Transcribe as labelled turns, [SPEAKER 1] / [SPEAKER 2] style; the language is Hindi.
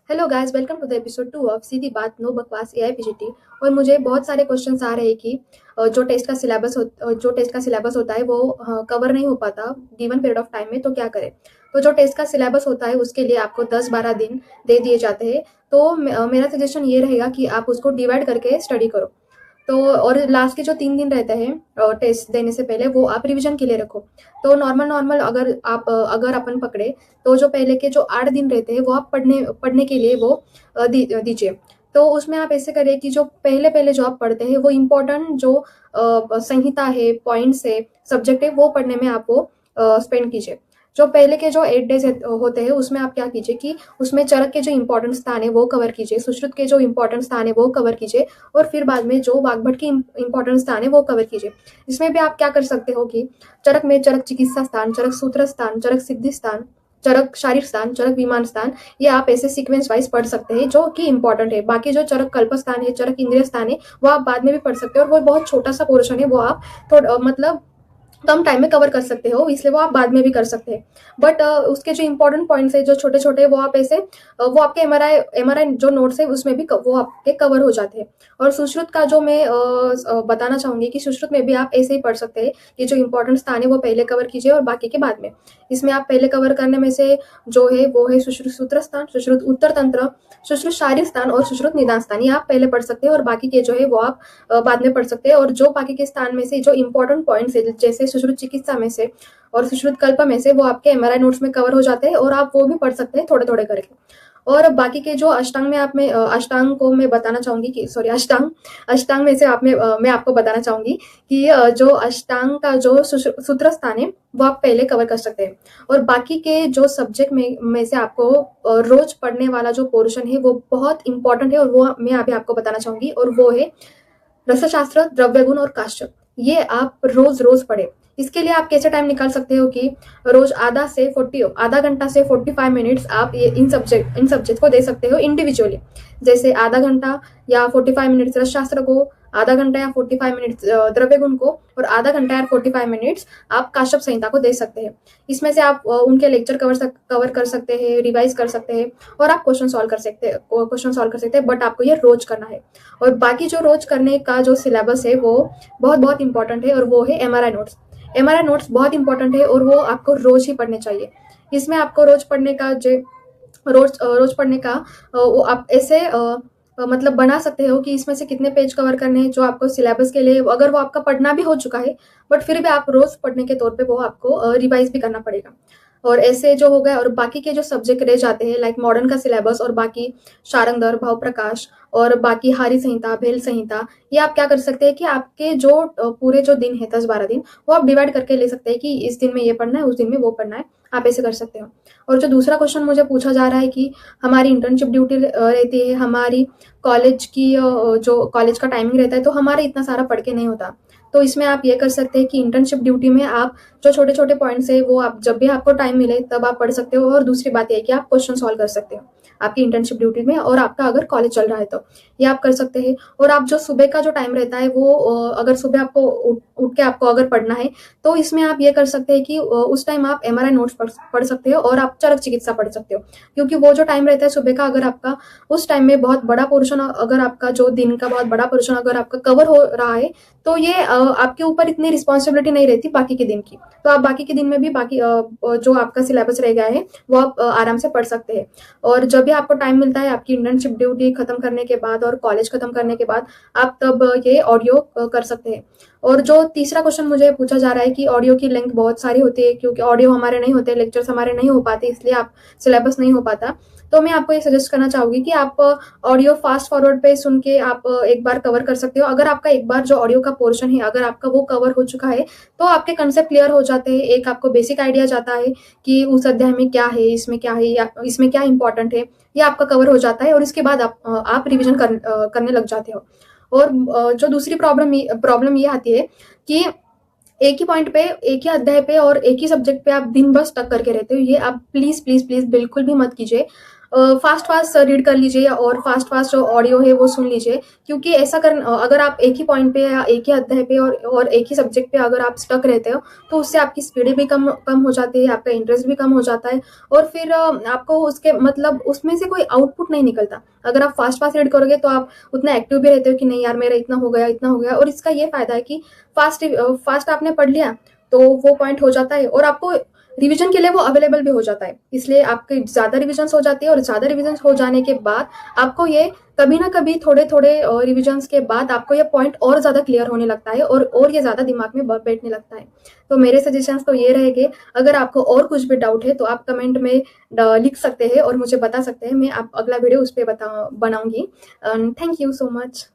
[SPEAKER 1] Hello guys, welcome to the episode 2 of Seedhi Baat no बकवास एआई पीजीटी। और मुझे बहुत सारे क्वेश्चंस आ रहे हैं कि जो टेस्ट का सिलेबस होता है वो कवर नहीं हो पाता गिवन पीरियड ऑफ टाइम में, तो क्या करें। तो जो टेस्ट का सिलेबस होता है उसके लिए आपको 10-12 दिन दे दिए जाते हैं। तो मेरा सजेशन ये रहेगा कि आप उसको डिवाइड करके स्टडी करो। तो और लास्ट के जो 3 दिन रहते हैं टेस्ट देने से पहले, वो आप रिवीजन के लिए रखो। तो नॉर्मल नॉर्मल अगर अपन पकड़े, तो जो पहले के जो 8 दिन रहते हैं वो आप पढ़ने पढ़ने के लिए वो दीजिए। तो उसमें आप ऐसे करिए कि जो पहले पहले जो आप पढ़ते हैं वो इम्पोर्टेंट जो संहिता है, पॉइंट्स है, सब्जेक्ट है, वो पढ़ने में आप वो स्पेंड कीजिए। जो पहले के जो 8 डेज होते हैं उसमें आप क्या कीजिए कि उसमें चरक के जो इंपॉर्टेंट स्थान है वो कवर कीजिए, सुश्रुत के जो इंपॉर्टेंट स्थान है वो कवर कीजिए, और फिर बाद में जो वाग्भट की इंपॉर्टेंट स्थान है वो कवर कीजिए। इसमें भी आप क्या कर सकते हो कि चरक में चरक चिकित्सा स्थान, चरक सूत्र स्थान, चरक सिद्धि स्थान, चरक शारीर स्थान, चरक विमान स्थान, ये आप ऐसे सीक्वेंस वाइज पढ़ सकते हैं जो कि इंपॉर्टेंट है। बाकी जो चरक कल्प स्थान है, चरक इंद्रिय स्थान है, वो आप बाद में भी पढ़ सकते हो, और वो बहुत छोटा सा पोर्शन है, वो आप थोड़ा मतलब कम टाइम में कवर कर सकते हो, इसलिए वो आप बाद में भी कर सकते हैं। बट उसके जो इंपॉर्टेंट पॉइंट्स है जो छोटे छोटे, वो आप ऐसे वो आपके एमआरआई जो नोट्स है उसमें भी वो आपके कवर हो जाते हैं। और सुश्रुत का जो मैं बताना चाहूंगी कि सुश्रुत में भी आप ऐसे ही पढ़ सकते हैं कि जो इंपॉर्टेंट स्थान है वो पहले कवर कीजिए और बाकी के बाद में। इसमें आप पहले कवर करने में से जो है वो है सुश्रुत सूत्र स्थान, सुश्रुत उत्तर तंत्र, सुश्रुत शारीर स्थान और सुश्रुत निदान स्थान, ये आप पहले पढ़ सकते हैं, और बाकी के जो है वो आप बाद में पढ़ सकते हैं। और जो बाकी के स्थान में से जो इंपॉर्टेंट पॉइंट्स है, जैसे सुश्रुत चिकित्सा में से और सुश्रुत कल्प में से, वो आपके एमआरआई नोट्स में कवर हो जाते हैं, और आप वो भी पढ़ सकते हैं थोड़े थोड़े करके। और बाकी के जो अष्टांग में अष्टांग को मैं बताना चाहूंगी कि सॉरी अष्टांग अष्टांग में से मैं आपको बताना चाहूंगी कि जो अष्टांग का जो सूत्र स्थान है वो आप पहले कवर कर सकते हैं। और बाकी के जो सब्जेक्ट में से आपको रोज पढ़ने वाला जो पोर्शन है वो बहुत इंपॉर्टेंट है, और वो मैं अभी आपको बताना चाहूंगी, और वो है रसशास्त्र, द्रव्यगुण और काश्य। ये आप रोज रोज पढ़े। इसके लिए आप कैसे टाइम निकाल सकते हो कि रोज आधा घंटा से 45 मिनट्स आप ये इन सब्जेक्ट को दे सकते हो इंडिविजुअली। जैसे आधा घंटा या 45 मिनट्स रसशास्त्र को, आधा घंटा या 45 मिनट्स द्रव्य गुण को, और आधा घंटा या 45 मिनट्स आप काश्यप संहिता को दे सकते हैं। इसमें से आप उनके लेक्चर कवर कर सकते हैं, रिवाइज कर सकते हैं, और आप क्वेश्चन सॉल्व कर सकते हैं, बट आपको ये रोज करना है। और बाकी जो रोज करने का जो सिलेबस है वो बहुत बहुत इंपॉर्टेंट है, और वो है एमआरआई नोट्स। एमआरआई नोट्स बहुत इंपॉर्टेंट है, और वो आपको रोज ही पढ़ने चाहिए। इसमें आपको रोज पढ़ने का वो आप ऐसे मतलब बना सकते हो कि इसमें से कितने पेज कवर करने हैं जो आपको सिलेबस के लिए, अगर वो आपका पढ़ना भी हो चुका है बट फिर भी आप रोज पढ़ने के तौर पे वो आपको रिवाइज भी करना पड़ेगा। और ऐसे जो हो गया, और बाकी के जो सब्जेक्ट रह जाते हैं लाइक मॉडर्न का सिलेबस, और बाकी शारंगधर, भाव प्रकाश, और बाकी हारी संहिता, भेल संहिता, ये आप क्या कर सकते हैं कि आपके जो पूरे जो दिन है 10-12 दिन, वो आप डिवाइड करके ले सकते हैं कि इस दिन में ये पढ़ना है, उस दिन में वो पढ़ना है। आप ऐसे कर सकते हो। और जो दूसरा क्वेश्चन मुझे पूछा जा रहा है कि हमारी इंटर्नशिप ड्यूटी रहती है, हमारी कॉलेज की जो कॉलेज का टाइमिंग रहता है, तो हमारे इतना सारा पढ़ के नहीं होता। तो इसमें आप ये कर सकते हैं कि इंटर्नशिप ड्यूटी में आप जो छोटे छोटे पॉइंट्स है वो आप जब भी आपको टाइम मिले तब आप पढ़ सकते हो। और दूसरी बात यह है कि आप क्वेश्चन सॉल्व कर सकते हो आपकी इंटर्नशिप ड्यूटी में, और आपका अगर कॉलेज चल रहा है तो ये आप कर सकते हैं। और आप जो सुबह का जो टाइम रहता है वो अगर सुबह आपको उठ के आपको अगर पढ़ना है, तो इसमें आप ये कर सकते हैं कि उस टाइम आप एमआरआई नोट्स पढ़ सकते हो, और आप चरक चिकित्सा पढ़ सकते हो। क्योंकि वो जो टाइम रहता है सुबह का, अगर आपका उस टाइम में बहुत बड़ा पोर्शन, अगर आपका जो दिन का बहुत बड़ा पोर्शन अगर आपका कवर हो रहा है, तो ये आपके ऊपर इतनी रिस्पॉन्सिबिलिटी नहीं रहती बाकी के दिन की। तो आप बाकी के दिन में भी बाकी जो आपका सिलेबस रह गया है वो आप आराम से पढ़ सकते हैं। और जब भी आपको टाइम मिलता है आपकी इंटर्नशिप ड्यूटी खत्म करने के बाद और कॉलेज खत्म करने के बाद, आप तब ये ऑडियो कर सकते हैं। और जो तीसरा क्वेश्चन मुझे पूछा जा रहा है कि ऑडियो की लेंथ बहुत सारी होती है, क्योंकि ऑडियो हमारे नहीं होते, लेक्चर्स हमारे नहीं हो पाते, इसलिए आप सिलेबस नहीं हो पाता। तो मैं आपको ये सजेस्ट करना चाहूंगी कि आप ऑडियो फास्ट फॉरवर्ड पे सुन के आप एक बार कवर कर सकते हो। अगर आपका एक बार जो ऑडियो का पोर्शन है अगर आपका वो कवर हो चुका है, तो आपके कंसेप्ट क्लियर हो जाते हैं, एक आपको बेसिक आइडिया जाता है कि उस अध्याय में क्या है, इसमें क्या है, या इसमें क्या इंपॉर्टेंट है, ये आपका कवर हो जाता है। और इसके बाद आप रिविजन करने लग जाते हो। और जो दूसरी प्रॉब्लम ये आती है कि एक ही पॉइंट पे, एक ही अध्याय पे और एक ही सब्जेक्ट पे आप दिन भर स्टक करके रहते हो। ये आप प्लीज प्लीज प्लीज बिल्कुल भी मत कीजिए। फास्ट-फास्ट रीड कर लीजिए और फास्ट-फास्ट जो ऑडियो है वो सुन लीजिए, क्योंकि अगर आप एक ही पॉइंट पे या एक ही अध्याय पे और एक ही सब्जेक्ट पे अगर आप स्टक रहते हो, तो उससे आपकी स्पीड भी कम कम हो जाती है, आपका इंटरेस्ट भी कम हो जाता है और फिर आपको उसके मतलब उसमें से कोई आउटपुट नहीं निकलता। अगर आप फास्ट-फास्ट रीड करोगे तो आप उतना एक्टिव भी रहते हो कि नहीं यार मेरा इतना हो गया और इसका ये फ़ायदा है कि फास्ट आपने पढ़ लिया, तो वो पॉइंट हो जाता है और आपको रिवीजन के लिए वो अवेलेबल भी हो जाता है। इसलिए आपकी ज़्यादा रिवीजन्स हो जाती है और ज़्यादा रिवीजन्स हो जाने के बाद आपको ये कभी ना कभी थोड़े-थोड़े रिवीजन्स के बाद आपको ये पॉइंट और ज़्यादा क्लियर होने लगता है और ये ज़्यादा दिमाग में ब बैठने लगता है। तो मेरे सजेशंस तो ये रहेंगे, अगर आपको और कुछ भी डाउट है तो आप कमेंट में लिख सकते हैं और मुझे बता सकते हैं। मैं आप अगला वीडियो उस पे बनाऊँगी। Thank you so much.